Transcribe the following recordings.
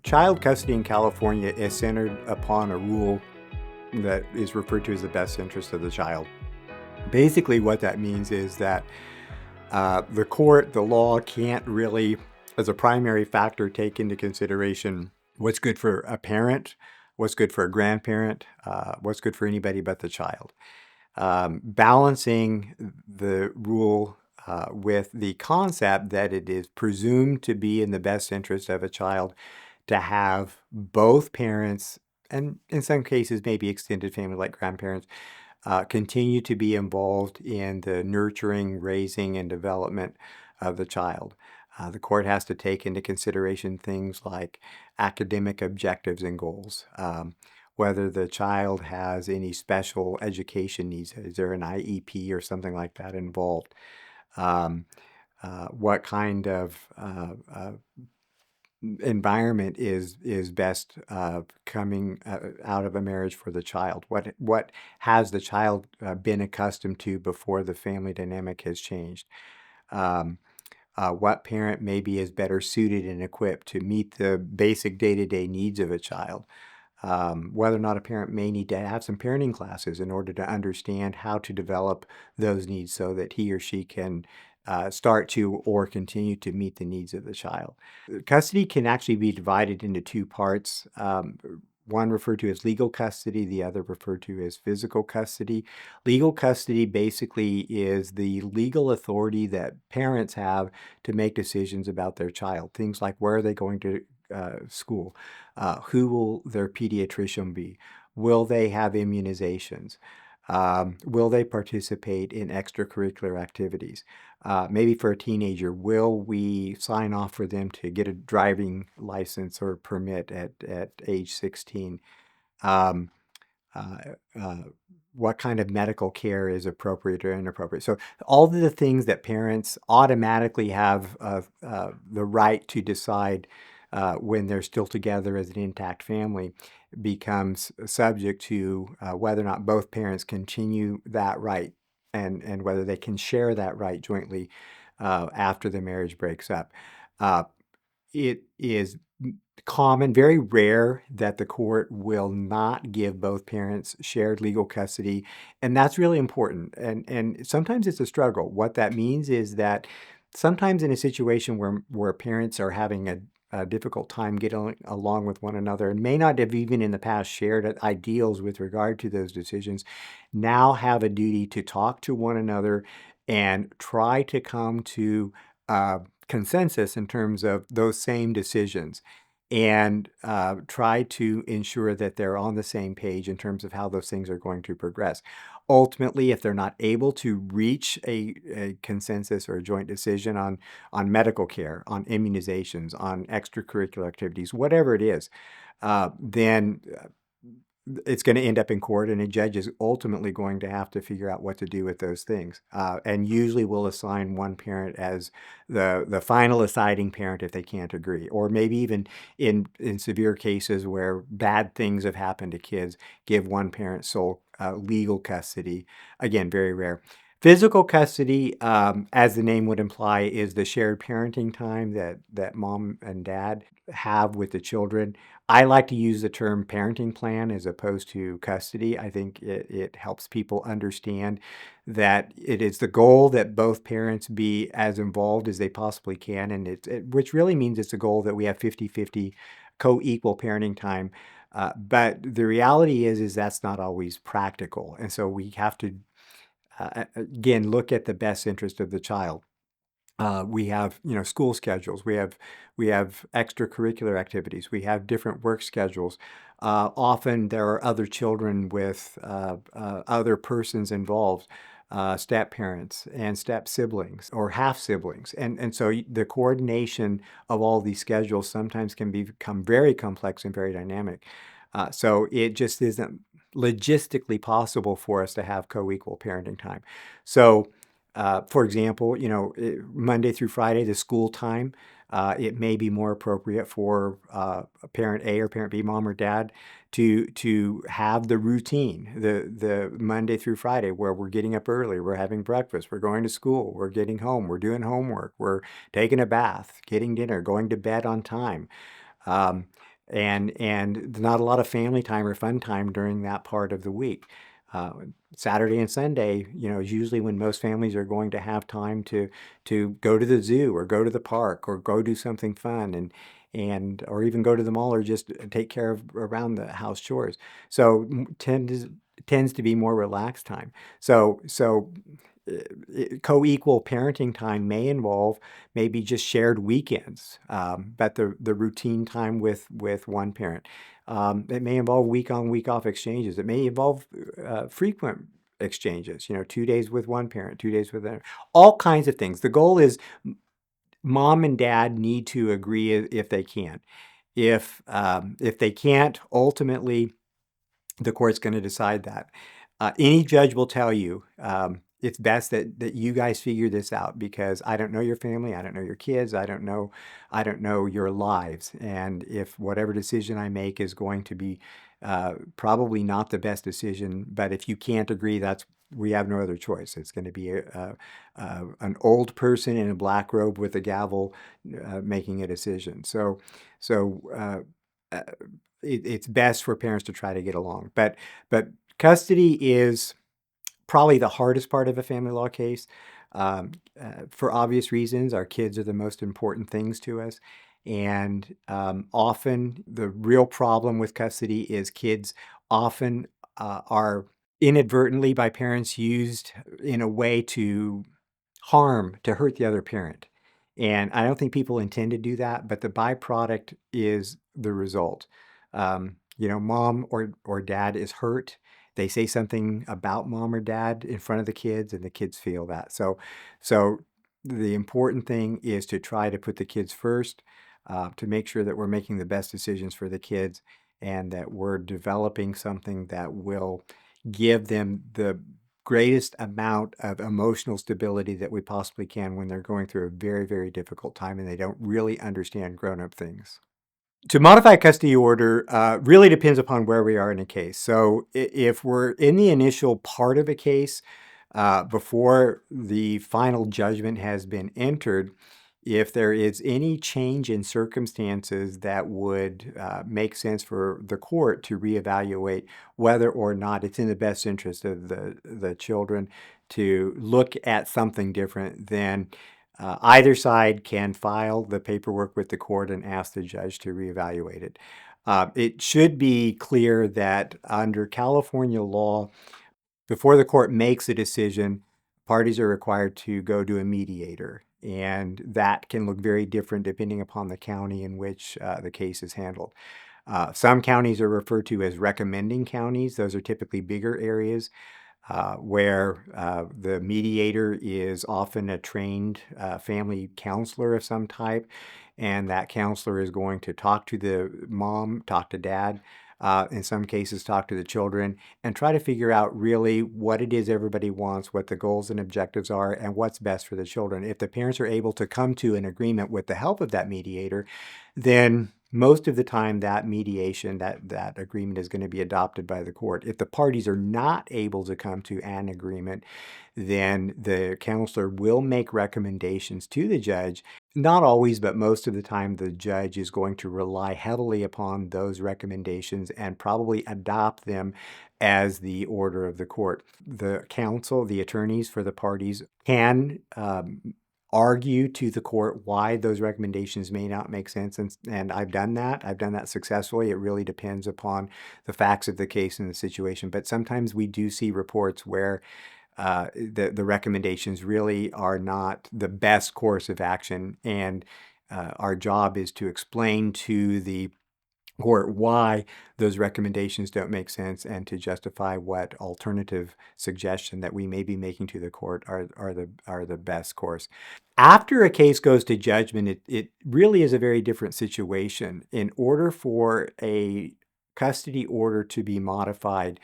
Child custody in California is centered upon a rule that is referred to as the best interest of the child. Basically, what that means is that the court, the law can't really, as a primary factor, take into consideration what's good for a parent, what's good for a grandparent, what's good for anybody but the child. Balancing the rule with the concept that it is presumed to be in the best interest of a child to have both parents, and in some cases, maybe extended family like grandparents, continue to be involved in the nurturing, raising, and development of the child. The court has to take into consideration things like academic objectives and goals, whether the child has any special education needs. Is there an IEP or something like that involved? What kind of environment is best coming out of a marriage for the child? What has the child been accustomed to before the family dynamic has changed? What parent maybe is better suited and equipped to meet the basic day-to-day needs of a child? Whether or not a parent may need to have some parenting classes in order to understand how to develop those needs so that he or she can start to or continue to meet the needs of the child. Custody can actually be divided into two parts. One referred to as legal custody, the other referred to as physical custody. Legal custody basically is the legal authority that parents have to make decisions about their child. Things like where are they going to school? Who will their pediatrician be? Will they have immunizations? Will they participate in extracurricular activities? Maybe for a teenager, will we sign off for them to get a driving license or permit at age 16? Um, uh, uh, what kind of medical care is appropriate or inappropriate? So all of the things that parents automatically have the right to decide when they're still together as an intact family becomes subject to whether or not both parents continue that right and whether they can share that right jointly after the marriage breaks up. Uh, it is common, very rare, that the court will not give both parents shared legal custody, and that's really important. And sometimes it's a struggle. What that means is that sometimes in a situation where parents are having a difficult time getting along with one another and may not have even in the past shared ideals with regard to those decisions, now have a duty to talk to one another and try to come to consensus in terms of those same decisions and try to ensure that they're on the same page in terms of how those things are going to progress. Ultimately, if they're not able to reach a consensus or a joint decision on medical care, on immunizations, on extracurricular activities, whatever it is, then it's going to end up in court, and a judge is ultimately going to have to figure out what to do with those things. And usually will assign one parent as the final deciding parent if they can't agree. Or maybe even in severe cases where bad things have happened to kids, give one parent sole legal custody. Again, very rare. Physical custody, as the name would imply, is the shared parenting time that mom and dad have with the children. I like to use the term parenting plan as opposed to custody. I think it helps people understand that it is the goal that both parents be as involved as they possibly can, and which really means it's a goal that we have 50-50 co-equal parenting time. But the reality is that's not always practical, and so we have to again look at the best interest of the child. We have, school schedules. We have extracurricular activities. We have different work schedules. Often there are other children with other persons involved, step parents and step siblings or half siblings, and so the coordination of all these schedules sometimes can become very complex and very dynamic. So it just isn't logistically possible for us to have co-equal parenting time. So for example, Monday through Friday, the school time, it may be more appropriate for parent A or parent B, mom or dad, to have the routine, the Monday through Friday, where we're getting up early, we're having breakfast, we're going to school, we're getting home, we're doing homework, we're taking a bath, getting dinner, going to bed on time. Um, and not a lot of family time or fun time during that part of the week. Uh, Saturday and Sunday, is usually when most families are going to have time to go to the zoo or go to the park or go do something fun and or even go to the mall or just take care of around the house chores. So tends to be more relaxed time. So co-equal parenting time may involve maybe just shared weekends, but the routine time with one parent. It may involve week on, week off exchanges. It may involve frequent exchanges, 2 days with one parent, 2 days with another, all kinds of things. The goal is mom and dad need to agree if they can. If they can't, ultimately, the court's going to decide that. Any judge will tell you it's best that you guys figure this out because I don't know your family, I don't know your kids, I don't know your lives, and if whatever decision I make is going to be probably not the best decision, but if you can't agree, we have no other choice. It's going to be an old person in a black robe with a gavel making a decision. So it's best for parents to try to get along. But custody is probably the hardest part of a family law case. For obvious reasons, our kids are the most important things to us. And often the real problem with custody is kids often are inadvertently by parents used in a way to hurt the other parent. And I don't think people intend to do that, but the byproduct is the result. Mom or dad is hurt. They say something about mom or dad in front of the kids, and the kids feel that. So the important thing is to try to put the kids first, to make sure that we're making the best decisions for the kids and that we're developing something that will give them the greatest amount of emotional stability that we possibly can when they're going through a very, very difficult time and they don't really understand grown-up things. To modify a custody order really depends upon where we are in a case. So if we're in the initial part of a case, before the final judgment has been entered, if there is any change in circumstances that would make sense for the court to reevaluate whether or not it's in the best interest of the children to look at something different, then either side can file the paperwork with the court and ask the judge to reevaluate it. It should be clear that under California law, before the court makes a decision, parties are required to go to a mediator, and that can look very different depending upon the county in which the case is handled. Some counties are referred to as recommending counties. Those are typically bigger areas where the mediator is often a trained family counselor of some type, and that counselor is going to talk to the mom, talk to dad, in some cases talk to the children, and try to figure out really what it is everybody wants, what the goals and objectives are, and what's best for the children. If the parents are able to come to an agreement with the help of that mediator, then most of the time that mediation, that agreement is going to be adopted by the court. If the parties are not able to come to an agreement, then the counselor will make recommendations to the judge. Not always, but most of the time, the judge is going to rely heavily upon those recommendations and probably adopt them as the order of the court. The counsel, the attorneys for the parties can argue to the court why those recommendations may not make sense. And I've done that. I've done that successfully. It really depends upon the facts of the case and the situation. But sometimes we do see reports where the recommendations really are not the best course of action. And our job is to explain to the court why those recommendations don't make sense and to justify what alternative suggestion that we may be making to the court are the best course. After a case goes to judgment, it really is a very different situation. In order for a custody order to be modified,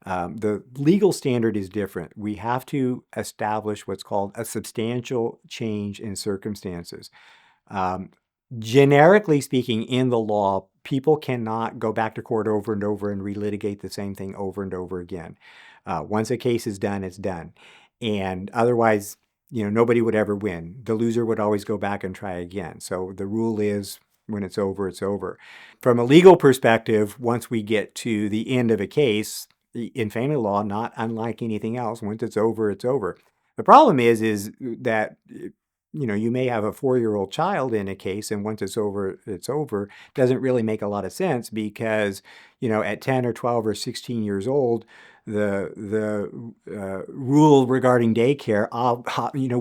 the legal standard is different. We have to establish what's called a substantial change in circumstances. Generically speaking, in the law, people cannot go back to court over and over and relitigate the same thing over and over again. Once a case is done, it's done. And otherwise, nobody would ever win. The loser would always go back and try again. So the rule is, when it's over, it's over. From a legal perspective, once we get to the end of a case, in family law, not unlike anything else, once it's over, it's over. The problem is that you may have a 4-year-old child in a case, and once it's over, it's over. Doesn't really make a lot of sense because at 10 or 12 or 16 years old, the rule regarding daycare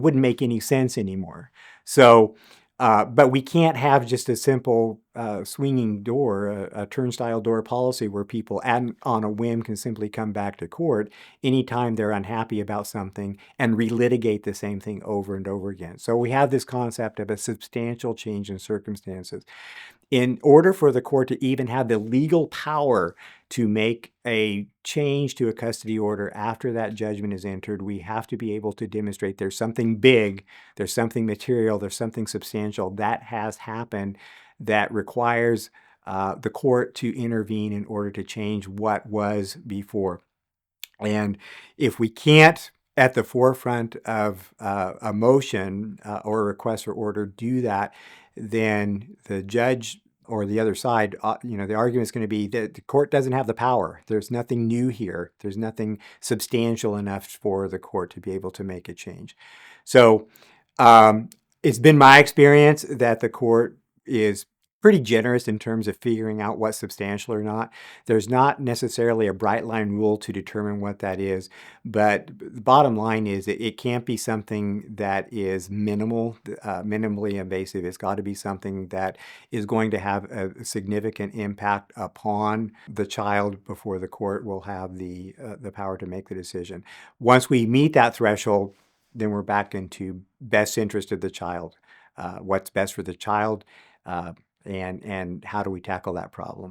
wouldn't make any sense anymore. So. But we can't have just a simple swinging door, a turnstile door policy where people on a whim can simply come back to court anytime they're unhappy about something and relitigate the same thing over and over again. So we have this concept of a substantial change in circumstances. In order for the court to even have the legal power to make a change to a custody order after that judgment is entered, we have to be able to demonstrate there's something big, there's something material, there's something substantial that has happened that requires the court to intervene in order to change what was before. And if we can't, at the forefront of a motion or a request for order, do that, then the judge or the other side, the argument is going to be that the court doesn't have the power. There's nothing new here. There's nothing substantial enough for the court to be able to make a change. So it's been my experience that the court is pretty generous in terms of figuring out what's substantial or not. There's not necessarily a bright line rule to determine what that is, but the bottom line is that it can't be something that is minimally invasive. It's got to be something that is going to have a significant impact upon the child before the court will have the power to make the decision. Once we meet that threshold, then we're back into best interest of the child. What's best for the child, and how do we tackle that problem?